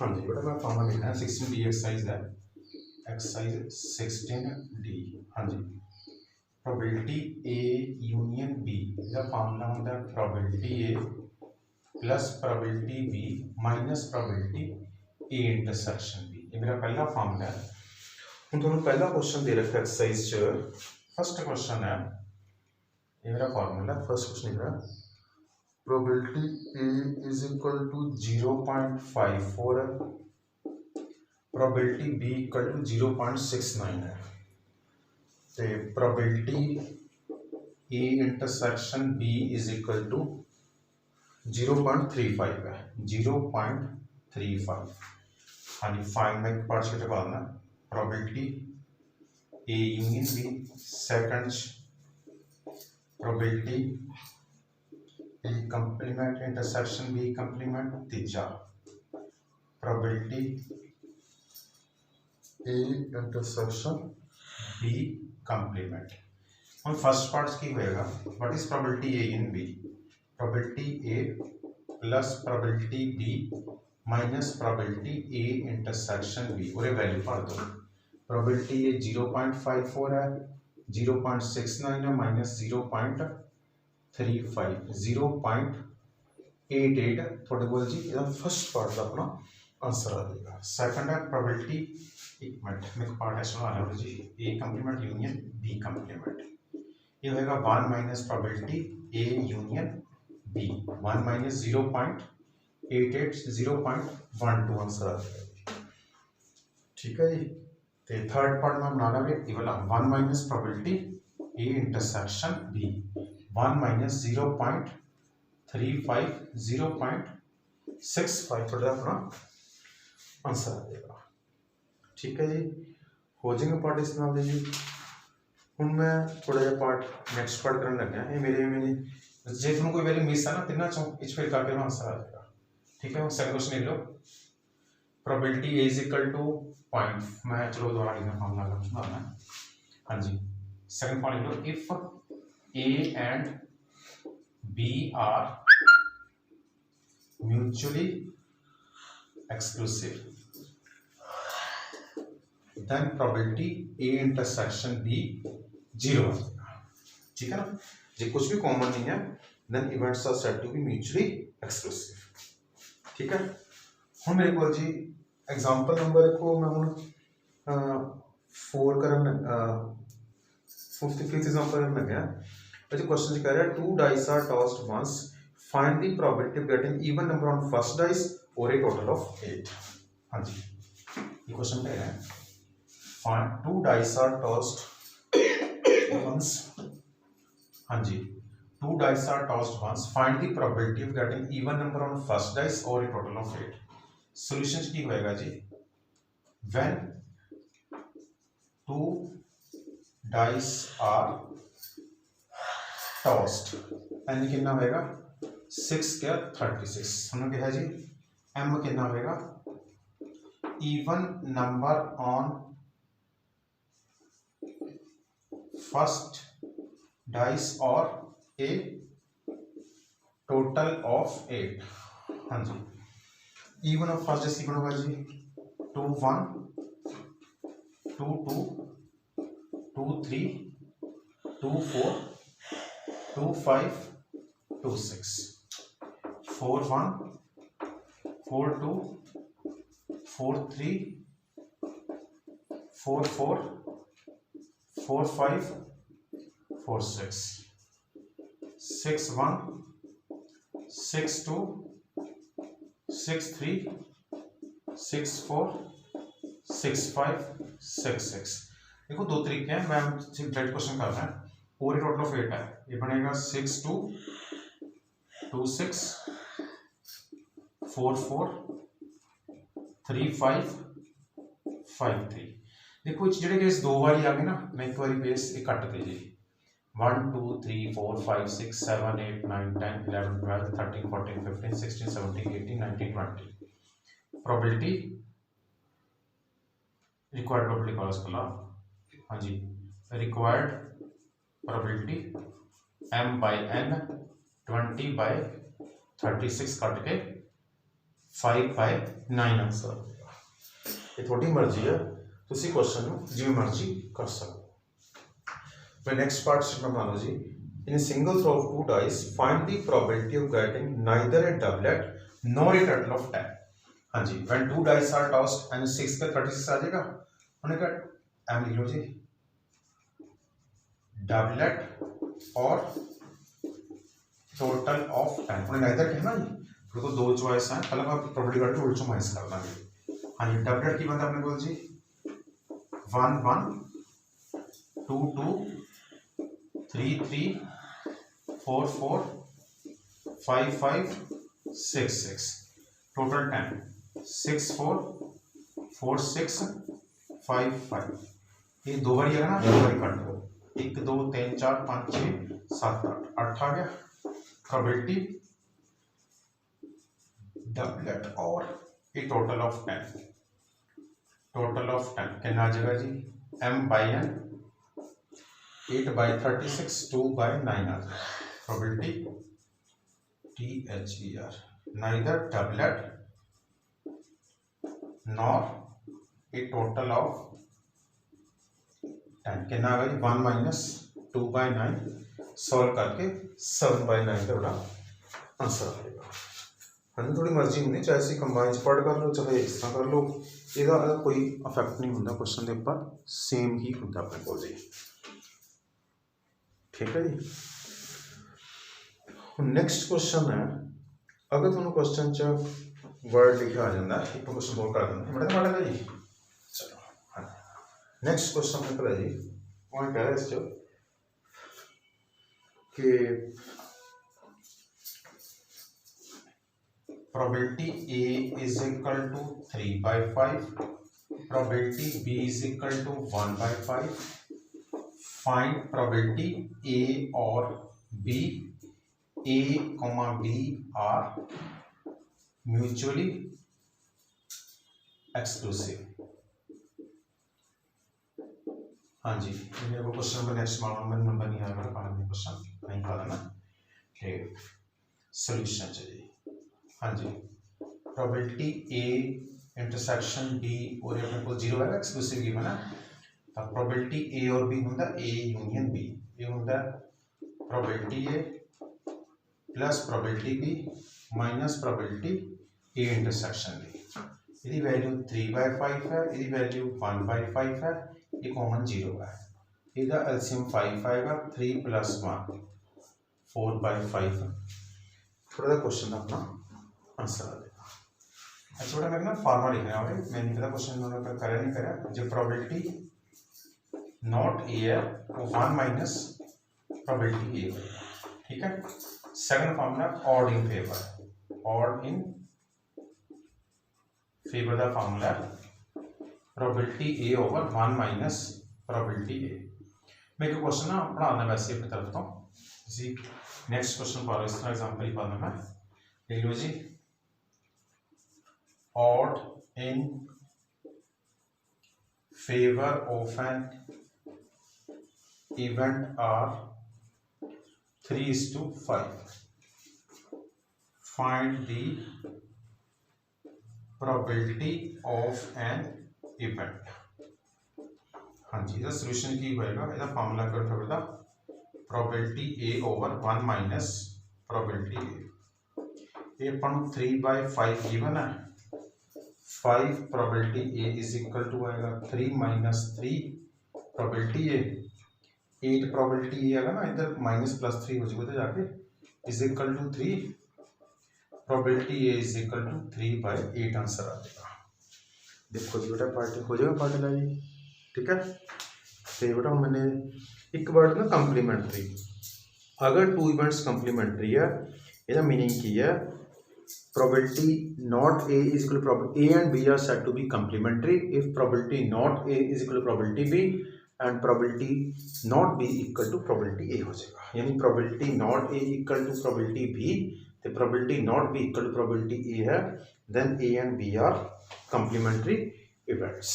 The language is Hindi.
हाँ जी बेटा मैं फॉर्मूला लिखना है 16D एक्सरसाइज है, एक्सरसाइज 16D। हाँ जी, प्रोबेबिलिटी ए यूनियन बी का फॉर्मूला होता है probability A plus probability B minus probability A intersection B. ये मेरा पहला फॉर्मूला है। हम तुहानू पहला क्वेश्चन दे रखा एक्सरसाइज च, फर्स्ट क्वेश्चन है, ये मेरा फॉर्मूला है। फर्स्ट क्वेश्चन लिख रहा है probability A is equal to 0.54 है, प्रोबेबिलिटी बी इक्वल टू 0.69 है, तो probability A intersection B is equal to 0.35 है, 0.35। हाँ जी, फाइंड मैं पार्ट से करवाना probability A union B, second probability A complement intersection B complement, तीजा probability A intersection B complement. हम फर्स्ट पार्ट की होएगा what is probability A in B, probability A plus probability B minus probability A intersection B और वैल्यू भर दो। प्रोबेबिलिटी ए 0.54 है, 0.69 है माइनस 0.35, 0.88 थोड़े बोल जी फर्स्ट पार्ट का अपना आंसर आ जाएगा। सेकंड है प्रोबेबिलिटी, एक मिनट में पार्ट है सुना रहा जी, A complement union B complement, ये होगा 1 minus probability A union B, 1 minus 0.88, 0.12 answer आ जाएगा। ठीक है जी, तो थर्ड पार्ट में बनाना है ये वाला 1 minus probability A intersection B, 1 minus 0.35, 0.65 थोड़ा अपना आंसर आ जाएगा। ठीक है जी, हो जाएगा पार्ट इस नाल जी। हूँ मैं थोड़ा जहा पार्ट नैक्सट पार्ट करने लगे, ये मेरे जे तुम कोई वैल्यू मिस है ना तिना चो इच फिर करके आंसर आ जाएगा। ठीक है, सेकंड क्वेश्चन लिख लो probability A is equal two point, मैं चलो दोबारा लिखना फॉर्मूला लगा सुनाना। हाँ जी, सेकंड पॉइंट लिख लो if A and B are mutually exclusive then probability A intersection B 0 आ जाएगा। ठीक है ना, जो कुछ भी कॉमन नहीं है then events are said to be mutually exclusive। ठीक है, हम मेरे को जी एग्जांपल नंबर को मैं हूँ 4 करन 55th एग्जांपल में गया। अच्छा क्वेश्चन कह रहा है 2 dice are tossed once, find the probability of getting even number on first dice or a total of 8। हाँ जी, ये क्वेश्चन कह रहा है Find 2 dice are tossed once। हाँ जी, 2 dice are tossed once, find the probability of getting even number on first dice or a total of 8। Solutions की होएगा जी, when 2 dice are tossed, n कितना होएगा 6 क्या 36, हमने कहा जी m कितना होएगा even number on first dice और ए टोटल ऑफ 8। हाँ जी, इवन ऑफ फर्स्ट डाइस होगा जी 2 1 2 2 2 3 2 4 2 5 2 6 4 1 4 2 4 3 4 4 4 5 4 6 6 1 6 2 6 3 6 4 6 5 6 6। देखो दो तरीके हैं, मैं सिर्फ डायरेक्ट क्वेश्चन कर रहा है। पूरे टोटल ऑफ 8 है, ये बनेगा 6 2 2 6 4 4 3 5 5 3। देखो जो बेस 2 बारी आ गए ना, मैं एक बार बेस कट दे जी 1 2 3 4 5 6 7 8 9 10 11 12 13 14 15 16 17 18 19 20 प्रोबेबिलिटी रिक्वायर्ड प्रोबेबिलिटी का उसका। हाँ जी, required probability m by n 20 by 36 cut के 5/9 आंसर आएगा। ये थोड़ी मर्जी है, तुसी क्वेश्चन ਨੂੰ ਜਿਵੇਂ ਮਰਜ਼ੀ ਕਰ ਸਕੋ। ਫਿਰ ਨੈਕਸਟ ਪਾਰਟ ਸਟੇਟਮੈਂਟ ਬਣਾ ਲਓ ਜੀ। In a single throw of 2 dice, find the probability of getting neither a doublet nor a total of 10। हाँ जी, when 2 dice are tossed and 6 पे 36 आ जाएगा, उन्हें क्या एम लिख लो जी, doublet और total of 10। उन्हें neither कहना जी, तो दो चॉइस हैं, पहले आप प्रोबेबिलिटी का टूल चॉइस कर लेंगे। हाँ जी, doublet की बात आपने बोल जी 1 1 2 2 3 3 4 4 5 5 6 6 टोटल 10 6 4 4 6 5 5। ये दो बार है ना, दो बार काट दो, 1 2 3 4 5 6 7 8 आ गया। प्रोबेबिलिटी डबलेट और ये टोटल ऑफ 10, टोटल ऑफ 10 कितना आ जाएगा जी, m/n 8/36 2/9 आ जाएगा। Probability THER neither doublet nor a total of 10 कितना आ गया 1 - 2/9 सॉल्व करके 7/9 का बड़ा आंसर आएगा। हाँ थोड़ी मर्जी होनी, चाहे इसे कंबाइन पढ़ कर लो चाहे इस तरह कर लो, ਇਹਦਾ कोई इफेक्ट नहीं होता क्वेश्चन के उपर, सेम ही होता अपने को जी। ठीक है जी। नैक्सट क्वेश्चन है, अगर थोड़ा क्वेश्चन च वर्ड लिखा आ जाता है, एक क्वेश्चन और कर देना बड़ा माड़ा जी। चलो हाँ, नैक्सट क्वेश्चन निकला जी, वो कह रहा है इस कि probability A is equal to 3/5, probability B is equal to 1/5, find probability A और B, A, B are mutually exclusive। हाँ जी, मेरे को क्वेश्चन का नेक्स्ट मालूम नंबर नहीं आएगा, क्वेश्चन नहीं पता ना। ठीक, सॉल्यूशन चाहिए। हाँ जी, प्रोबेबिलिटी A इंटरसेक्शन B और अपने को 0 है, एक्सक्लूसिव गिवन है। तो प्रोबेबिलिटी A और B होता A यूनियन B, ये होता probability A plus probability B minus probability A intersection B। इसकी वैल्यू 3/5 है, इसकी वैल्यू 1/5 है, ये कॉमन 0 है। इसका एलसीएम 5 आएगा, 3 + 1 4/5। थोड़ा क्वेश्चन अपना आंसर आ जाएगा। अच्छा बेटा मेरे ना फार्मूला लिखना है, मैं नहीं पता क्वेश्चन उन्होंने करा नहीं करा। जो प्रोबेबिलिटी नॉट ए है वो 1 - प्रोबेबिलिटी ए होगा। ठीक है, second formula odd in favour, odd in favour the formula probability A over 1 - probability A. मैं एक क्वेश्चन ना पढ़ाना वैसे अपनी तरफ तो जी। नेक्स्ट क्वेश्चन पढ़ो, इस तरह एग्जांपल ही पढ़ना मैं, देख लो जी। odd in favor of an event are 3:5. Find the probability of an event। हाँ जी, इसका सोल्यूशन की होएगा, इसका फार्मूला कर होगा probability A over 1 - probability A। ये अपन 3/5 गिवन है, 5 probability A is equal to आएगा 3 - 3 प्रोबेबिलिटी A, 8 प्रोबेबिलिटी A आएगा ना, इधर -+3 हो जाएगा तो जाके is equal to 3 probability A is equal to 3/8 answer आ जाएगा। देखो जी बेटा पार्ट हो जाएगा, पार्ट ला जी। ठीक है, तो बेटा मैंने एक वर्ड ना कंप्लीमेंट्री, अगर 2 इवेंट्स कंप्लीमेंट्री है, इसका मीनिंग की है probability not A is equal to probability A and B are said to be complementary if probability not A is equal to probability B and probability not B equal to probability A हो जाएगा। यानी probability not A equal to probability B, तो probability not B equal to probability A है, then A and B are complementary events।